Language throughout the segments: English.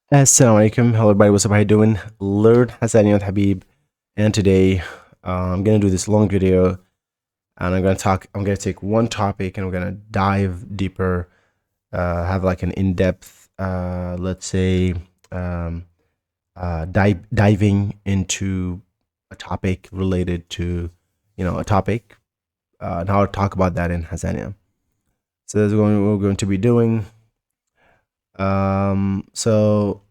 Assalamu alaikum. Hello everybody, what's up, how you doing? Learn Hassaniya with Habib. And today I'm gonna do this long video and I'm gonna take one topic and we're gonna dive deeper, have like an in-depth let's say um, diving into a topic related to a topic and how to talk about that in Hassaniya. So that's what we're going to be doing. So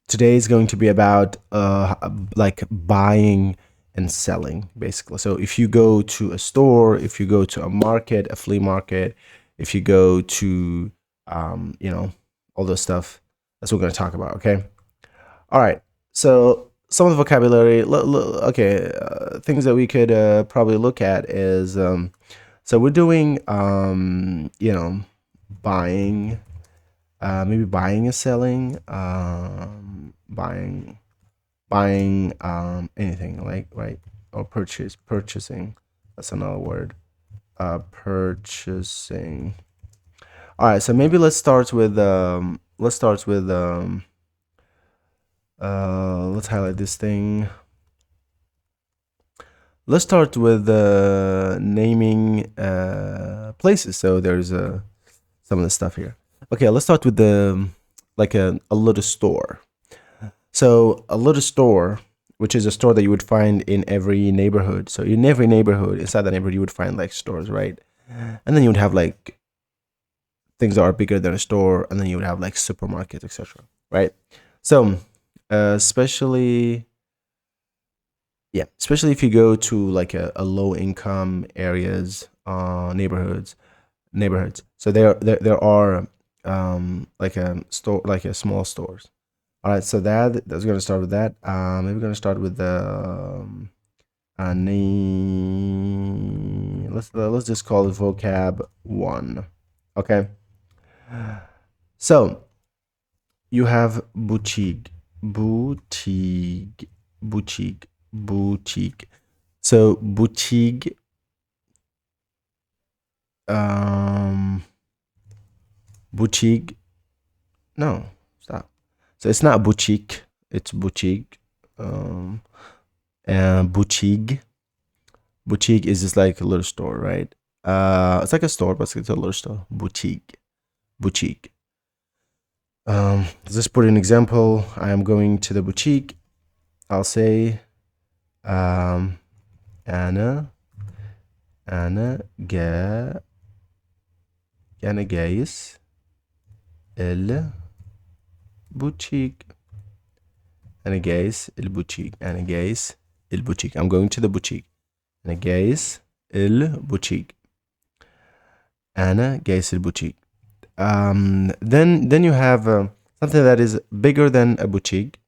today is going to be about like buying and selling basically. So if you go to a store, if you go to a market, a flea market, if you go to all this stuff, that's what we're going to talk about. Okay. All right. So some of the vocabulary, okay, things that we could probably look at is so we're doing buying, maybe buying and selling, buying anything, like, right, or purchasing, that's another word, purchasing. All right, so maybe let's highlight this thing. Let's start with naming places. So there's some of the stuff here. Okay, let's start with like a little store. So a little store, which is a store that you would find in every neighborhood. So in every neighborhood, inside the neighborhood, you would find like stores, right? And then you would have like things that are bigger than a store, and then you would have like supermarkets, etc. Right? So, especially, yeah, especially if you go to like a low income areas, neighborhoods. So there are like a store, like a small stores. All right, so that's going to start with that. Maybe we're going to start with the name. Let's just call it vocab one. Okay. So you have boutique. So boutique, um, boutique. No, stop. So it's not boutique. It's boutique. And boutique is just like a little store, right? It's like a store, but it's a little store. Boutique. Let's just put an example. I am going to the boutique. I'll say, um, أنا أنا جا أنا جايس البوتيك. أنا جايس البوتيك. I'm going to the boutique. أنا جايس البوتيك. أنا جايس البوتيك. Then you have something that is bigger than a boutique,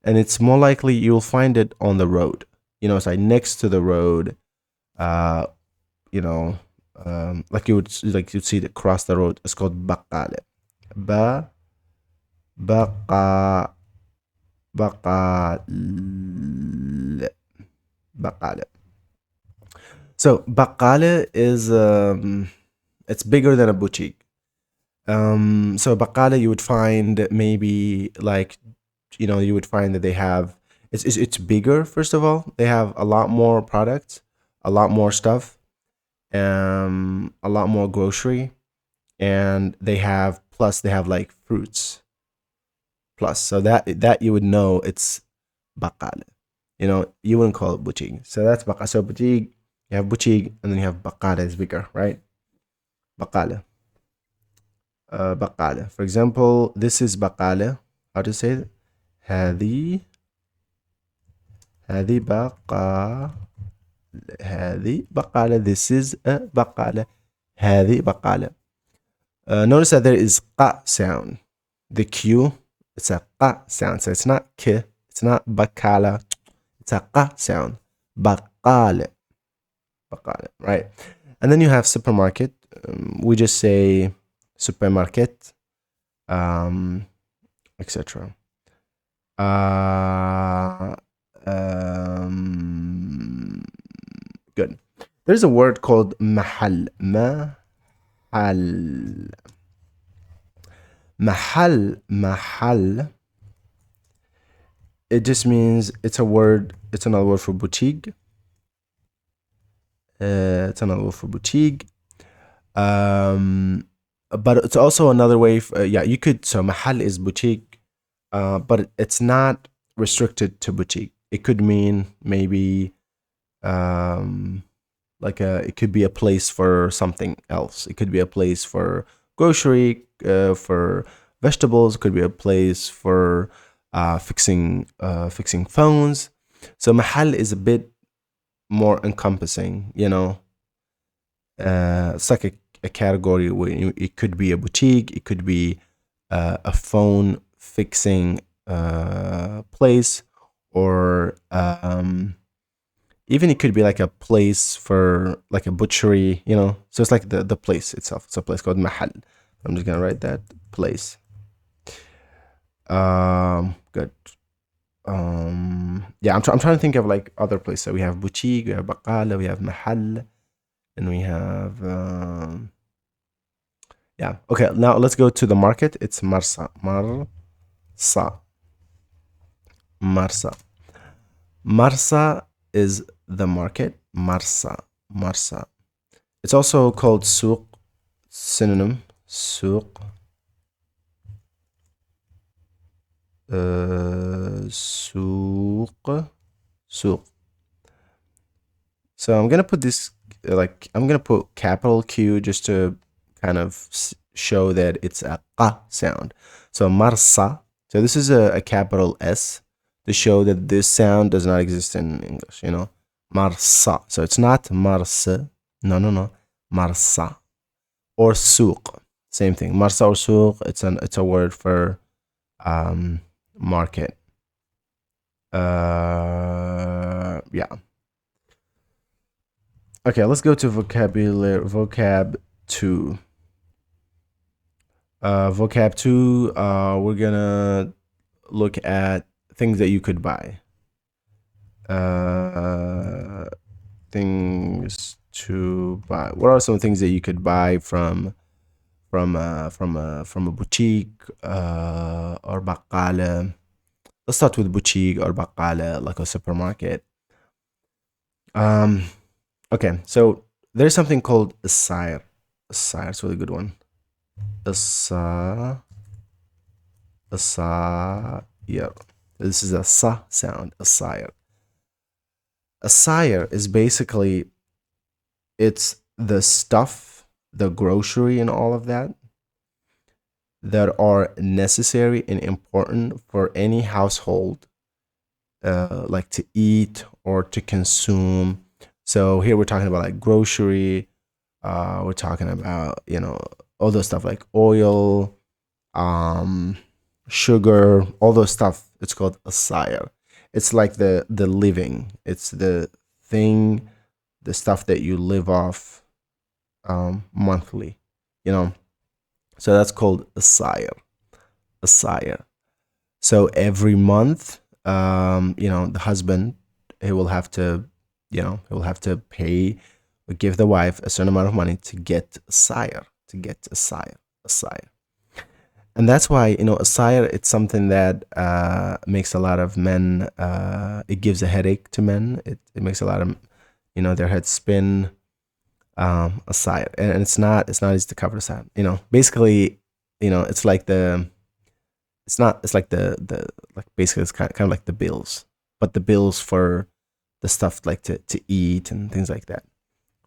and it's more likely you'll find it on the road. It's like next to the road. Uh, like you'd see it across the road. It's called baqale. Ba baqa baqale baqale. So baqale is it's bigger than a boutique. So baqala, you would find maybe like, you would find that they have, it's bigger. First of all, they have a lot more products, a lot more stuff, a lot more grocery, and they have like fruits plus. So that you would know it's baqala. You wouldn't call it boutique. So that's baqala. So boutique, you have boutique, and then you have baqala is bigger, right? Baqala. بقالة. For example, this is بقالة. How to say it? هذه هذه بقالة. This is a بقالة. هذه بقالة. Notice that there is ق sound. The Q, it's a ق sound. So it's not k, it's not بقالة. It's a ق sound. بقالة. بقالة, right? And then you have supermarket. We just say supermarket, etc. Good. There's a word called mahal. Mahal. Mahal, it just means it's a word, it's another word for boutique. It's another word for boutique. But it's also another way, yeah, you could, so mahal is boutique, but it's not restricted to boutique. It could mean maybe um, it could be a place for something else. It could be a place for grocery, for vegetables. It could be a place for fixing phones. So mahal is a bit more encompassing, you know. It's like a category where it could be a boutique, it could be a phone fixing place, or even it could be like a place for like a butchery, you know. So it's like the place itself. It's a place called mahal. I'm just gonna write that place. Good. Yeah, I'm trying to think of like other places. So we have boutique, we have baqala, we have mahal, and we have yeah. Okay, now let's go to the market. It's marsa. Marsa. Marsa is the market. Marsa. It's also called souk, synonym. Souk. Souk. So I'm gonna put this, I'm gonna put capital Q just to kind of show that it's a qa sound. So marsa. So this is a capital S to show that this sound does not exist in English. You know, marsa. So it's not marsa. No. Marsa or souk. Same thing. Marsa or souk. It's a word for market. Yeah. Okay, let's go to vocab 2. Vocab 2, we're gonna look at things that you could buy. Things to buy. What are some things that you could buy from a boutique or baqala? Let's start with boutique or baqala, like a supermarket. Okay, so there's something called a sire. A sire, it's a really good one. A sire. This is a sa sound. A sire. A sire is basically, it's the stuff, the grocery, and all of that are necessary and important for any household, like to eat or to consume. So here we're talking about like grocery. We're talking about, you know, all those stuff like oil, sugar, all those stuff. It's called a sire. It's like the living. It's the thing, the stuff that you live off monthly, you know. So that's called a sire. A sire. So every month, you know, the husband, he will have to, you know, he will have to pay or give the wife a certain amount of money to get a sire, a sire. And that's why, you know, a sire, it's something that makes a lot of men, it gives a headache to men. It makes a lot of, you know, their heads spin. A sire, and it's not easy to cover the sire. You know, basically, you know, it's like it's like the like basically it's kind of like the bills, but the bills for the stuff like to eat and things like that.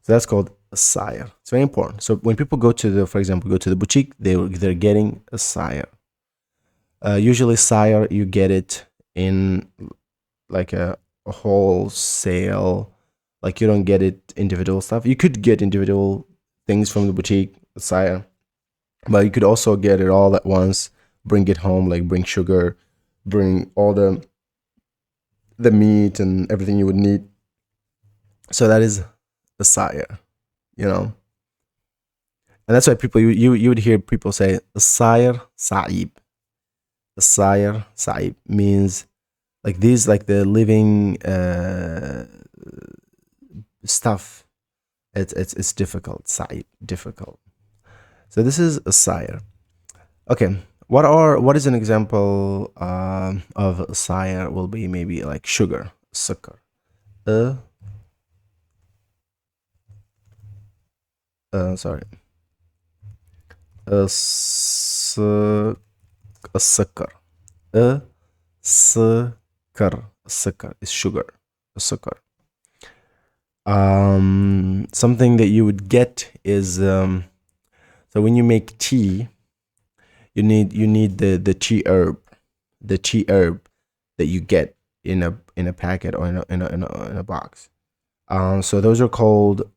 So that's called a sire. It's very important. So when people go to the, for example, go to the boutique, they're getting a sire. Usually, sire, you get it in like a wholesale. Like you don't get it individual stuff. You could get individual things from the boutique, sire, but you could also get it all at once. Bring it home, like bring sugar, bring all the meat and everything you would need. So that is the sire, you know. And that's why people, you would hear people say sire sa'ib. The sire sa'ib means like these, like the living stuff. It's difficult. Sa'ib, difficult. So this is a sire. Okay, What is an example of sire will be maybe like sugar, sugar. Uh, sorry. الس السكر. السكر. السكر is sugar. السكر. Something that you would get is so when you make tea, you need the tea herb, that you get in a packet or in a box. So those are called,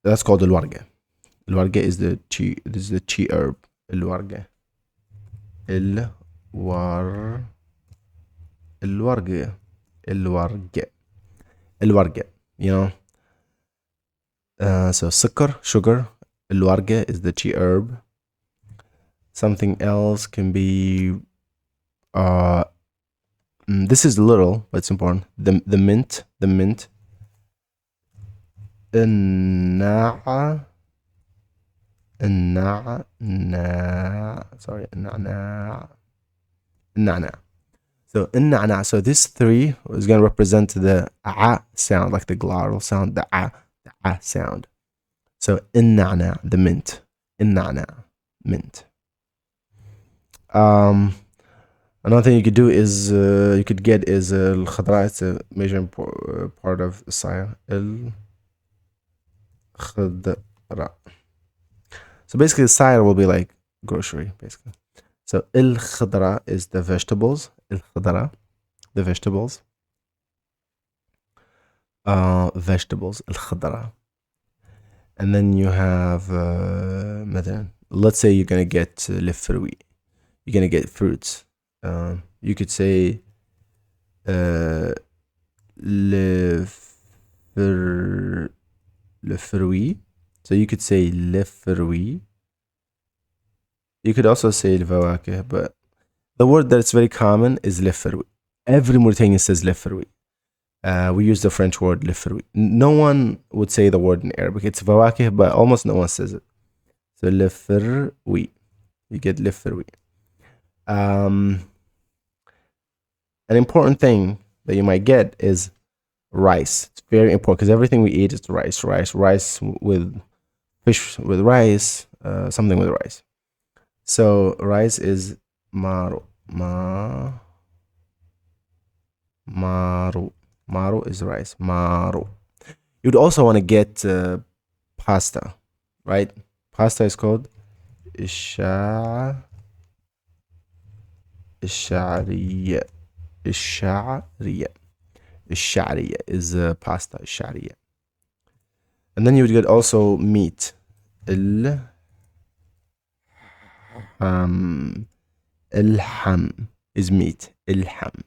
that's called الورقة. الورقة is the tea, this is the tea herb. الورقة. الورقة. الورقة. You know. So سكر, sugar. الورقة is the tea herb. Something else can be this is little, but it's important. The mint. النعناع. Sorry, النعناع. So النعناع. So this three is going to represent the a sound, like the glottal sound, the a sound. So النعناع, the mint. النعناع, mint. Another thing you could do is you could get is الخضراء. It's a major part of sire. الخضراء. So basically, the sire will be like grocery, basically. So الخضراء is the vegetables. الخضراء, the vegetables. Vegetables. الخضراء. And then you have مثلا, let's say you're gonna get لفروي. You're gonna get fruits. You could say لفروي. So you could say لفروي. You could also say الفواكه, but the word that's very common is لفروي. Every Mauritanian says لفروي. We use the French word لفروي. No one would say the word in Arabic. It's فواكه, but almost no one says it. So لفروي. You get لفروي. An important thing that you might get is rice. It's very important because everything we eat is rice. Rice with fish with rice, something with rice. So rice is maru. Maru is rice. Maru. You'd also want to get pasta, right? Pasta is called الشعرية. الشعرية is pasta. الشعرية. And then you would get also meat. الحم is meat. الحم.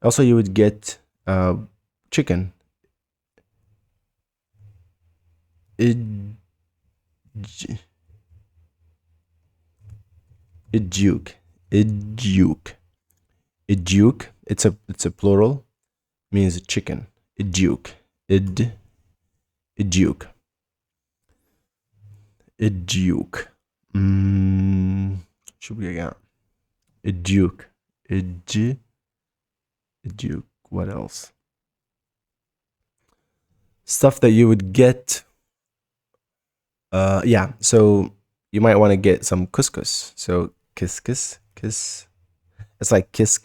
Also, you would get chicken. الديوك. It's a plural, means chicken. الديوك. الديوك. شو بقى؟ الديوك. الديوك. What else? Stuff that you would get. Yeah, so you might want to get some couscous. So kiss. It's like kiss.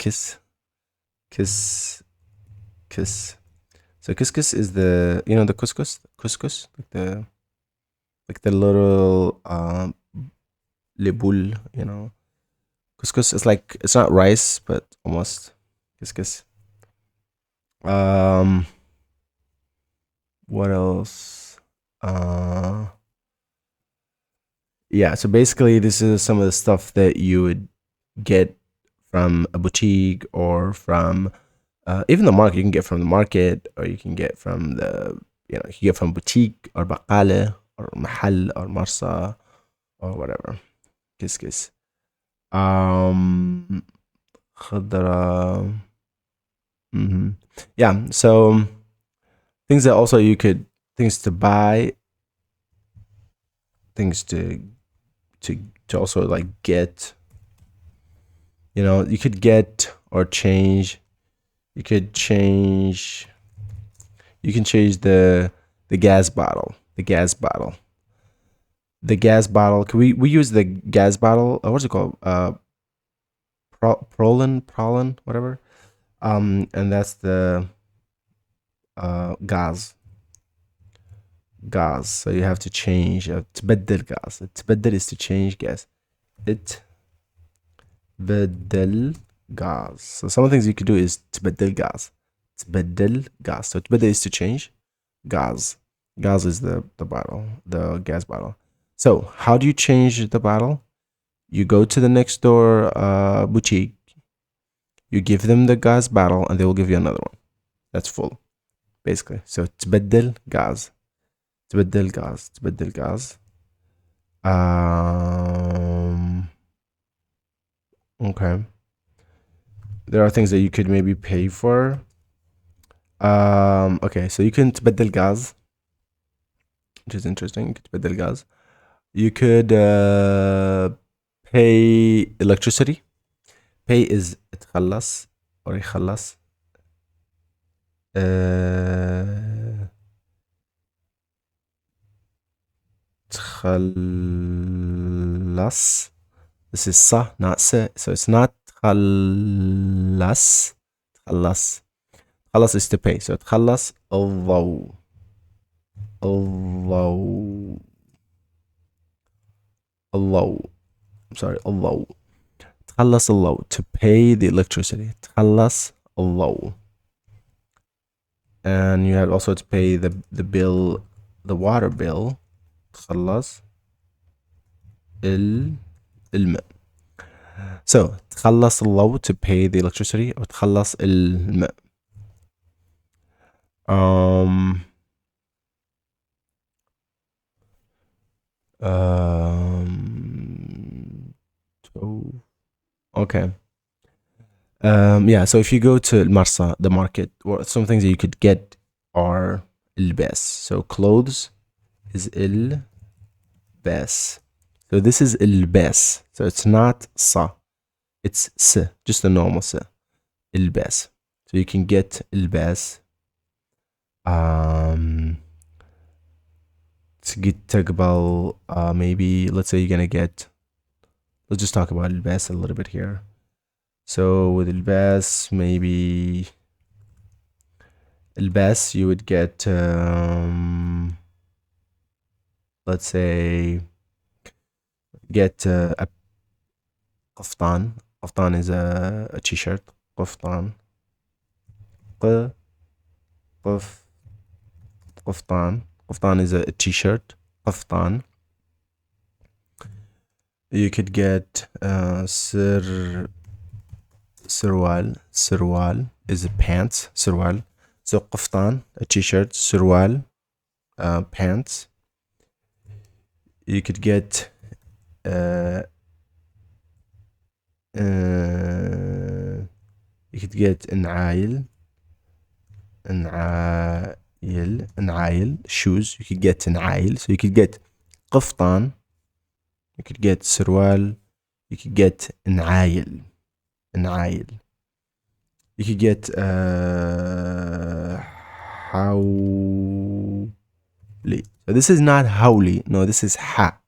So couscous is the, you know, the couscous, like the little lebul, you know. Couscous is like, it's not rice, but almost couscous. What else? Yeah, so basically this is some of the stuff that you would get from a boutique or from even the market. You can get from the market, or you can get from the, you can get from boutique or baqala or mahal or marsa or whatever. Kiskis. Khadra. Yeah, so things that also you could, things to buy, things to also like get. You know, you could get or change. You could change. You can change the gas bottle. The gas bottle. The gas bottle. Can we use the gas bottle? What's it called? Prolin, whatever. And that's the gas. Gas. So you have to change. تبدل gas. تبدل is to change gas. تبدل gas. So some of the things you could do is تبدل gas. تبدل gas. So تبدل is to change. Gas. Gas is the bottle, the gas bottle. So how do you change the bottle? You go to the next door boutique. You give them the gas bottle and they will give you another one. That's full, basically. So تبدل gas. تبدل gas. تبدل gas. Okay. There are things that you could maybe pay for. Okay, so you can تبدل gas, which is interesting. تبدل gas. You could pay electricity. Pay is تخلص or يخلص. تخلص. This is sa, not se. So it's not تخلص. تخلص. تخلص is to pay. So تخلص الضوء. الضوء. الضوء. I'm sorry, الضوء. تخلص الضوء. To pay the electricity. تخلص الضوء. And you had also to pay the bill, the water bill. تخلص الماء. So تخلص الضوء to pay the electricity or تخلص الماء. Okay. Yeah, so if you go to Marsa, the market, or some things that you could get are الباس. So clothes is الباس. So this is الباس. So it's not sa. It's s, just a normal s. الباس. So you can get الباس. تقبل maybe, let's say you're gonna get, let's just talk about الباس a little bit here. So with الباس, maybe الباس you would get let's say get a قفطان. قفطان is a t-shirt. قفطان. قفطان. قفطان is a t-shirt. قفطان. You could get سروال. سروال is a pants. سروال. So قفطان, a t-shirt. سروال, pants. You could get نعايل. نعايل, shoes. You could get نعايل. So you could get قفطان. You could get سروال. You could get نعايل. نعايل. You could get حولي. So this is not حولي. No, this is حولي.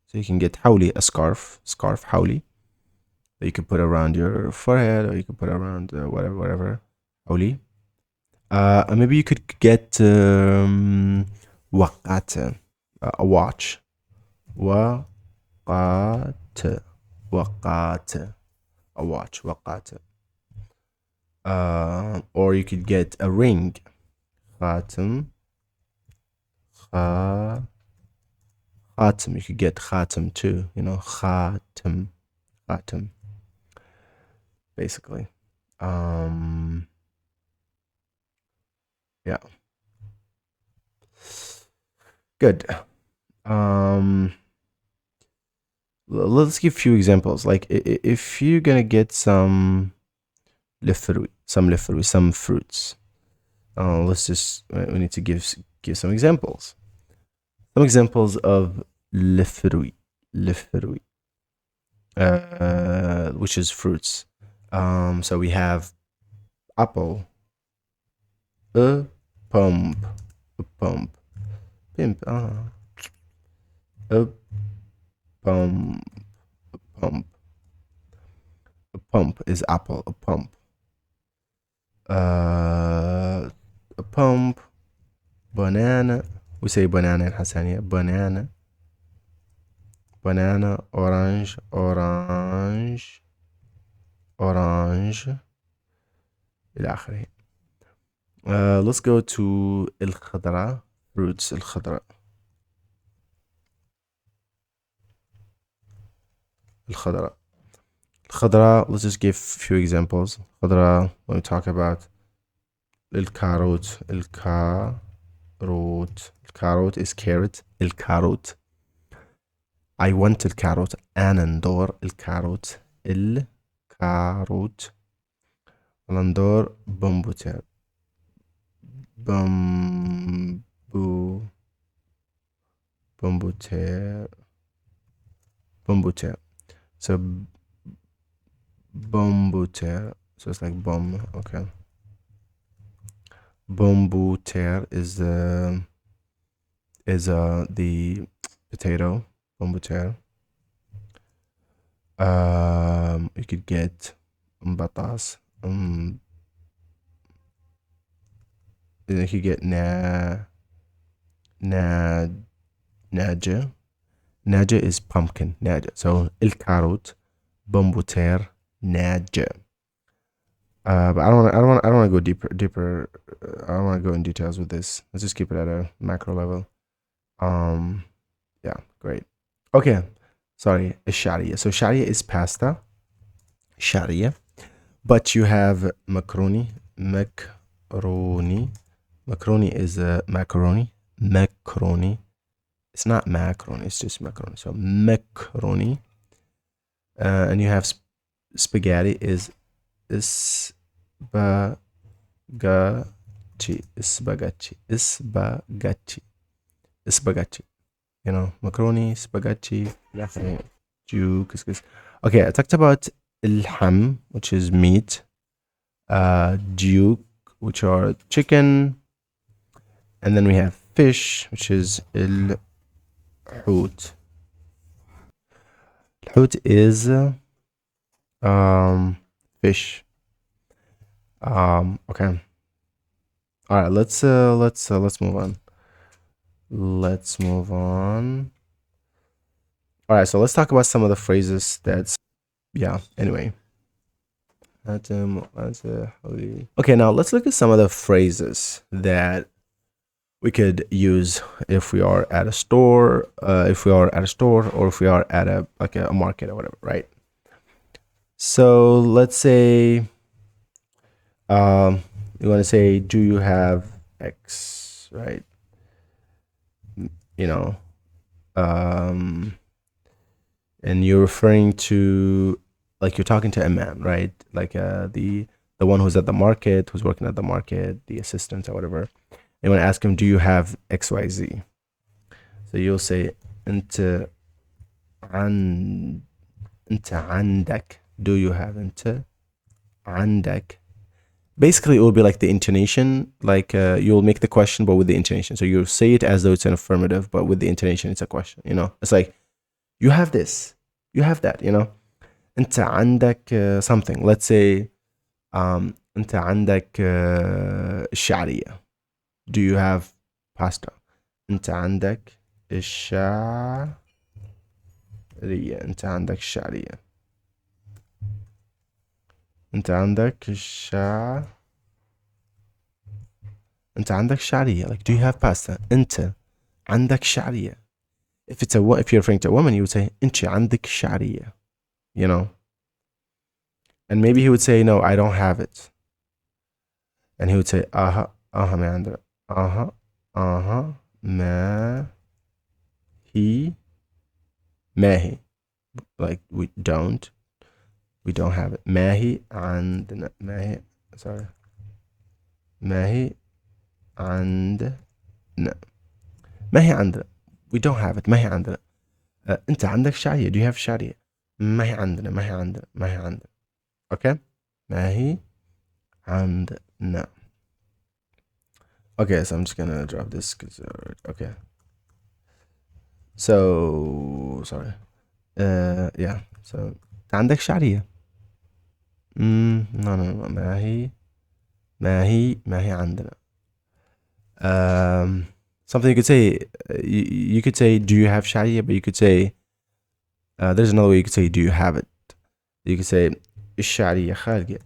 So you can get حولي, a scarf. Scarf حولي. That you can put around your forehead, or you can put around whatever. حولي. Maybe you could get وقات, a watch. وقات. وقات. A watch. وقات. Or you could get a ring. خاتم. خاتم. You could get خاتم too. You know, خاتم. خاتم. Basically. Yeah. Good. Let's give a few examples. Like if you're gonna get some fruits. Let's just, we need to give some examples. Some examples of لفروي. which is fruits. So we have apple, a pump, a pump, pimp, a pump, pump. A pump is apple, a pump. A pump, banana. We say banana in Hassaniya. Banana, banana, orange, orange, orange. إلى آخره. Let's go to الخضراء, fruits الخضراء. الخضراء. الخضراء, let's just give a few examples. الخضراء, when we talk about الكاروت, الكاروت. الكاروت is carrot. الكاروت. I want الكاروت. أنا ندور الكاروت. الكاروت. ندور بمبوتير. بمبوتير. بمبوتير. So bambuter. So it's like bum. Okay. Bambuter is the potato. Bambuter. You could get batas. You could get naja. Naja is pumpkin. Naja. So الكاروت, bambuter, naja. But I don't want to go deeper. I don't want to go in details with this. Let's just keep it at a macro level. Yeah, great. Okay, sorry, sharia. So sharia is pasta. Sharia, but you have macaroni. Macaroni. Macaroni is macaroni. Macaroni. It's not macaroni. It's just macaroni. So macaroni. And you have spaghetti is spaghetti, spaghetti, spaghetti, spaghetti. You know, macaroni, spaghetti, stew, couscous. Okay, I talked about ilham, which is meat, duke, which are chicken, and then we have fish, which is الحوت. الحوت is fish. Okay. All right, let's move on. Let's move on. All right, so let's talk about some of the phrases that's anyway. Okay, now let's look at some of the phrases that we could use if we are at a store, or if we are at a market or whatever, right? So let's say you want to say, do you have X, right? You know, and you're referring to, like, you're talking to a man, right? Like the one who's at the market, who's working at the market, the assistant or whatever. You want to ask him, do you have XYZ? So you'll say, أنت عندك. Do you have أنت عندك? Basically, it will be like the intonation, like you'll make the question, but with the intonation. So you'll say it as though it's an affirmative, but with the intonation, it's a question. You know, it's like, you have this, you have that. You know, أنت عندك something. Let's say, أنت عندك الشعرية. Do you have pasta? أنت عندك الشعرية. أنت عندك الشعرية. أنت عندك أنت عندك شعرية. Like, do you have pasta? أنت عندك شعرية. If you're referring to a woman, you would say أنت عندك شعرية. You know. And maybe he would say, no, I don't have it. And he would say, ما عندنا. ما هي. Like, we don't have it. ما هي عندنا. sorry. ما هي عندنا. ما هي عندنا. We don't have it. ما هي عندنا. أنت عندك شعرية. Do you have شعرية? ما هي عندنا ما هي عندنا. Okay. ما هي عندنا. Okay, so I'm just gonna drop this because okay. So sorry. Yeah. So عندك شعرية. No, no, no. ما هي عندنا. Something you could say. You could say, "Do you have شعرية?" But you could say, there's another way you could say, "Do you have it?" You could say, الشعرية خالقة.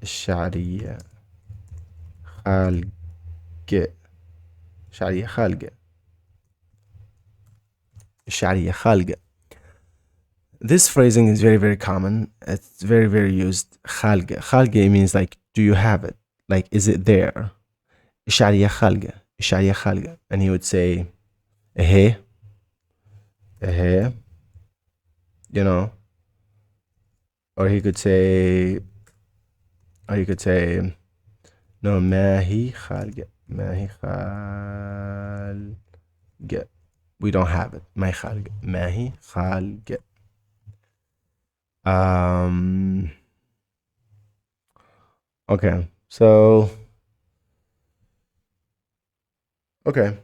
الشعرية خالقة. شعرية خالقة. الشعرية خالقة. This phrasing is very, very common. It's very, very used. خالقة. خالقة means like, do you have it? Like, is it there? الشعرية خالقة. الشعرية خالقة. And he would say, اهي. اهي. You know. Or he could say, no, ما هي خالقة. ما هي خالقة. We don't have it. ما هي خالقة. ما هي خالقة. Okay. So, okay.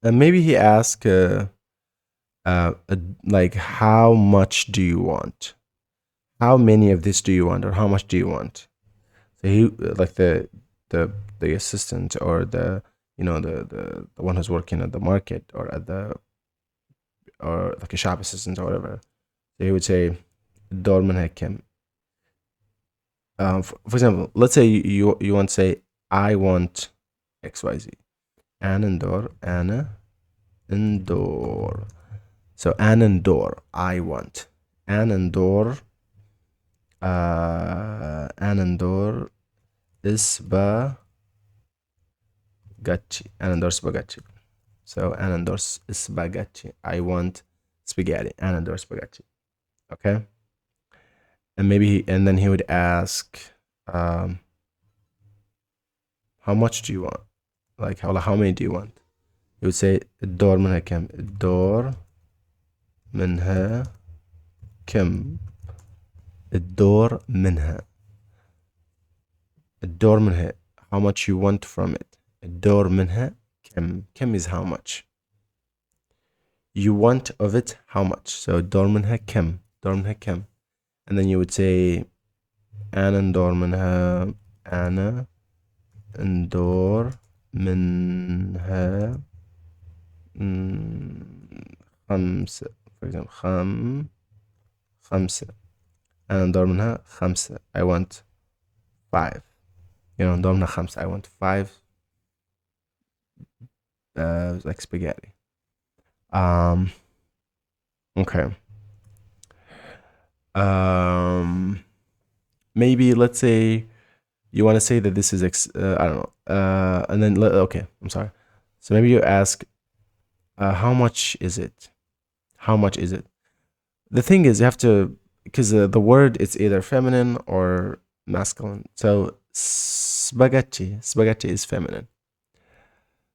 And maybe he asked, like, how much do you want? How many of this do you want, or how much do you want? So he, like the the assistant, or the, you know, the one who's working at the market, or at the, or like a shop assistant or whatever. So he would say, "دور منها كم?" For example, let's say you want to say, "I want XYZ." أنا ندور. So أنا ندور. I want. أنا ندور. أنا ندور spaghetti. أنا ندور spaghetti. So أنا ندور spaghetti. I want spaghetti. أنا ندور spaghetti. Okay. And maybe and then he would ask, how much do you want? Like, how many do you want? He would say, الدور منها كم? الدور منها كم? الدور منها. الدور منها. How much you want from it. الدور منها كم. كم is how much. You want of it how much. So الدور منها كم. الدور منها كم. And then you would say, أنا ندور منها. أنا ندور منها خمسة. For example, خمسة. أنا ندور منها خمسة. I want 5. You know, ندور منها خمسة. I want 5 like spaghetti. Okay. Maybe let's say you want to say that this is I don't know. And then okay, I'm sorry. So maybe you ask, how much is it? How much is it? The thing is, you have to, because the word, it's either feminine or masculine. So spaghetti is feminine.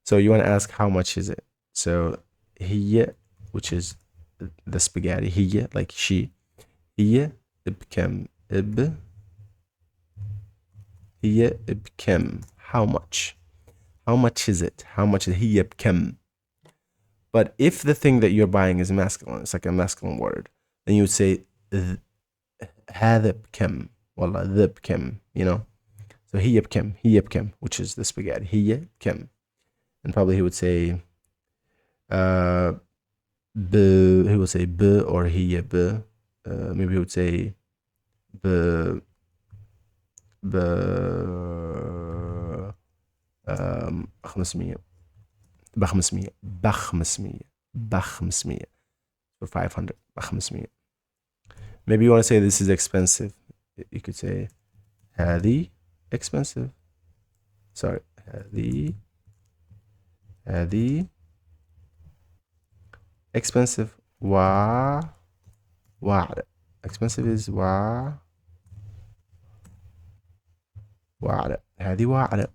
So you want to ask, how much is it? So هي, which is the spaghetti. هي, like she. هي بكم. هي بكم. How much? How much is it? How much is هي بكم? But if the thing that you're buying is masculine, it's like a masculine word, then you would say هذا بكم. والله ذا بكم. You know? So هي بكم, which is the spaghetti. هي بكم. And probably he would say, he would say ب, or هي ب. Maybe he would say ب 500. ب 500. ب 500. ب 500. For 500. ب 500. Maybe you want to say this is expensive. You could say هذه expensive. Sorry. هذه expensive. واعرة. Expensive is واعرة. هذه واعرة.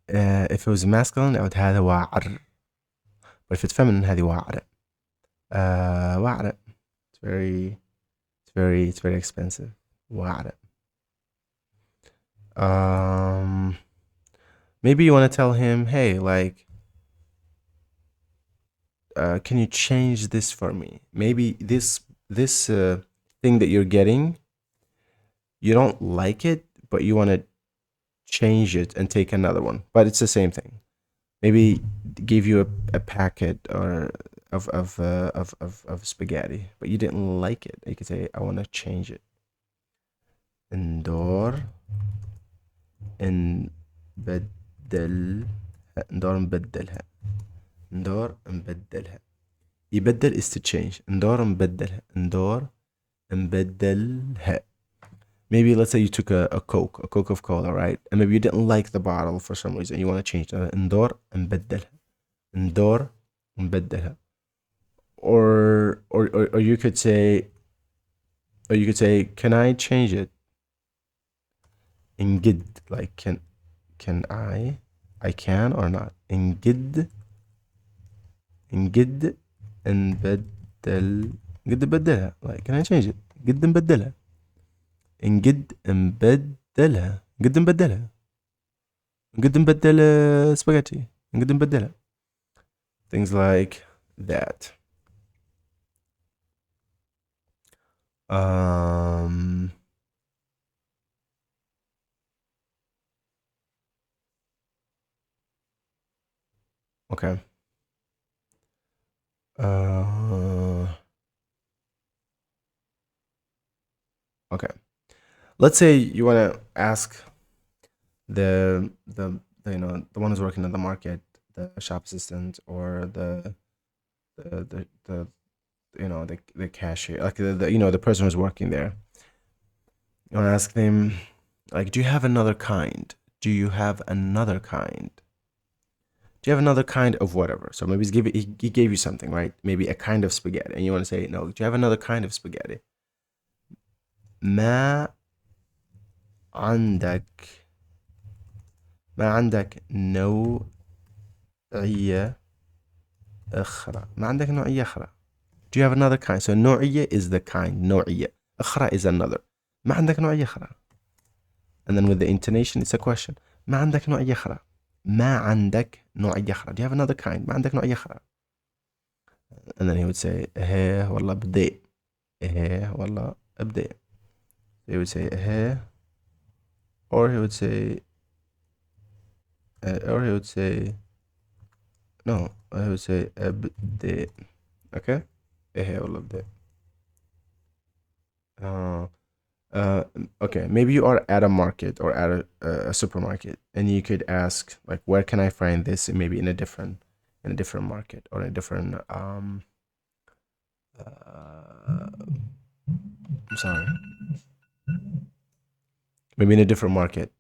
If it was masculine, I would هذا واعر. But if it's feminine, هذه وعرة. وعرة. It's very expensive. وعرة. Maybe you want to tell him, hey, like, can you change this for me? Maybe this thing that you're getting, you don't like it, but you want to change it and take another one. But it's the same thing. Maybe give you a packet or of spaghetti, but you didn't like it. You could say, I want to change it. ندور نبدلها. ندور نبدلها. يبدل is to change. ندور نبدلها. Maybe let's say you took a Coke of Cola, right? And maybe you didn't like the bottle for some reason. You want to change it. ندور نبدلها. Or you could say, can I change it? إنجد, like can I can or not. إنجد نبدلها. Like, can I change it? قد نبدلها. نقد نبدلها. قد نبدلها. قد نبدل spaghetti. قد نبدلها. Things like that. Okay. Okay. Let's say you want to ask the one who's working in the market, the shop assistant, or the cashier, like the person who's working there. You want to ask them, like, do you have another kind? Do you have another kind? Do you have another kind of whatever? So maybe he gave you something, right? Maybe a kind of spaghetti, and you want to say, no, do you have another kind of spaghetti? ما عندك نوعية أخرى. ما عندك نوعية أخرى. Do you have another kind? So نوعية is the kind. نوعية. أخرى is another. ما عندك نوعية أخرى. And then with the intonation, it's a question. ما عندك نوعية أخرى. ما عندك نوعية أخرى. Do you have another kind? ما عندك نوعية أخرى. And then he would say, إيه والله بدي. إيه والله أبدي. He would say, إيه. Or he would say, no, I would say أبدي. Okay? إيه والله أبدي. Okay, maybe you are at a market or at a supermarket, and you could ask, like, where can I find this? Maybe in a different market or in a different I'm sorry, maybe in a different market.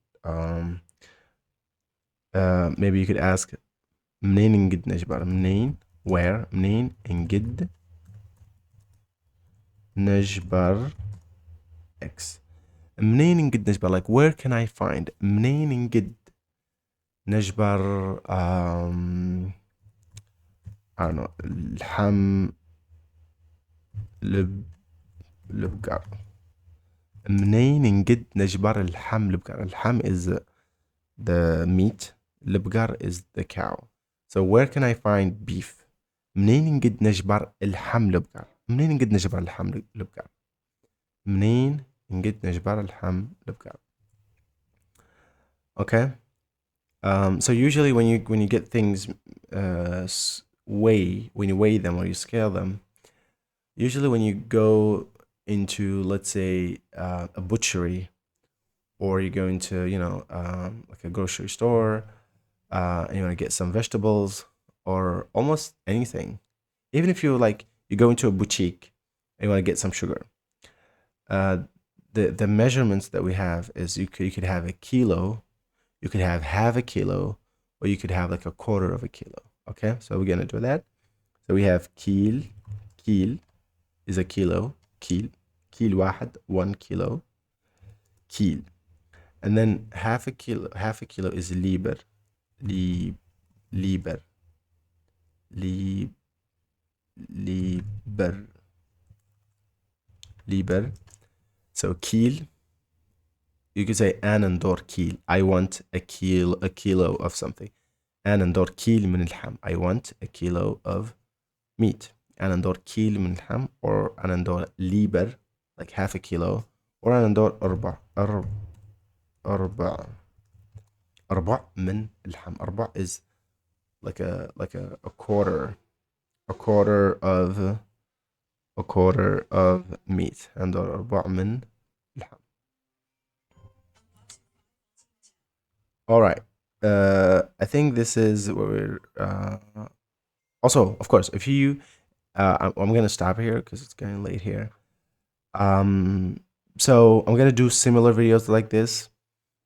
Maybe you could ask منين نجد نجبر. منين, where, منين نجد نجبر X. منين نجد نجبر, like, where can I find. منين نجد نجبر I don't know, الحم البقر. منين نجد نجبر الحم البقر. الحم is the meat, البقر is the cow. So where can I find beef? منين نجد نجبر الحم البقر. منين نجد نجبر الحم البقر. منين نجد نجبر الحم البقر. Okay. So usually when you get things when you weigh them or you scale them, usually when you go into, let's say, a butchery, or you go into like a grocery store, and you want to get some vegetables or almost anything, even if you go into a boutique and you want to get some sugar, the measurements that we have is you could have a kilo, you could have half a kilo, or you could have like a quarter of a kilo. Okay, so we're gonna do that. So we have kil is a kilo, kil واحد, 1 kilo, kil. And then half a kilo is liber. لي lieber lieber. So kil, you could say أنا ندور kil. I want a kilo of something. أنا ندور كيل من اللحم. I want a kilo of meat. أنا ندور كيل من اللحم, or أنا ندور lieber, like half a kilo, or أنا ندور أربع من اللحم. أربع is like a quarter of meat. أنا ندور أربع من اللحم. All right. I think this is where we're. Also, of course, if you, I'm gonna stop here because it's getting late here. So I'm gonna do similar videos like this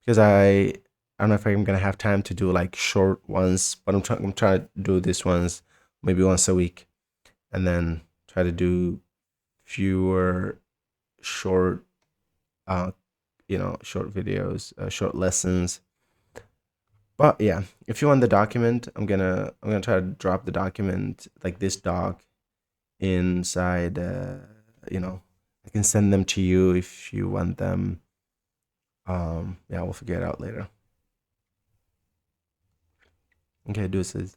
because I don't know if I'm gonna have time to do like short ones, but I'm trying to do these ones maybe once a week, and then try to do fewer short, short videos, short lessons. But yeah, if you want the document, I'm gonna try to drop the document like this doc inside. I can send them to you if you want them. Yeah, we'll figure it out later. Okay, deuces.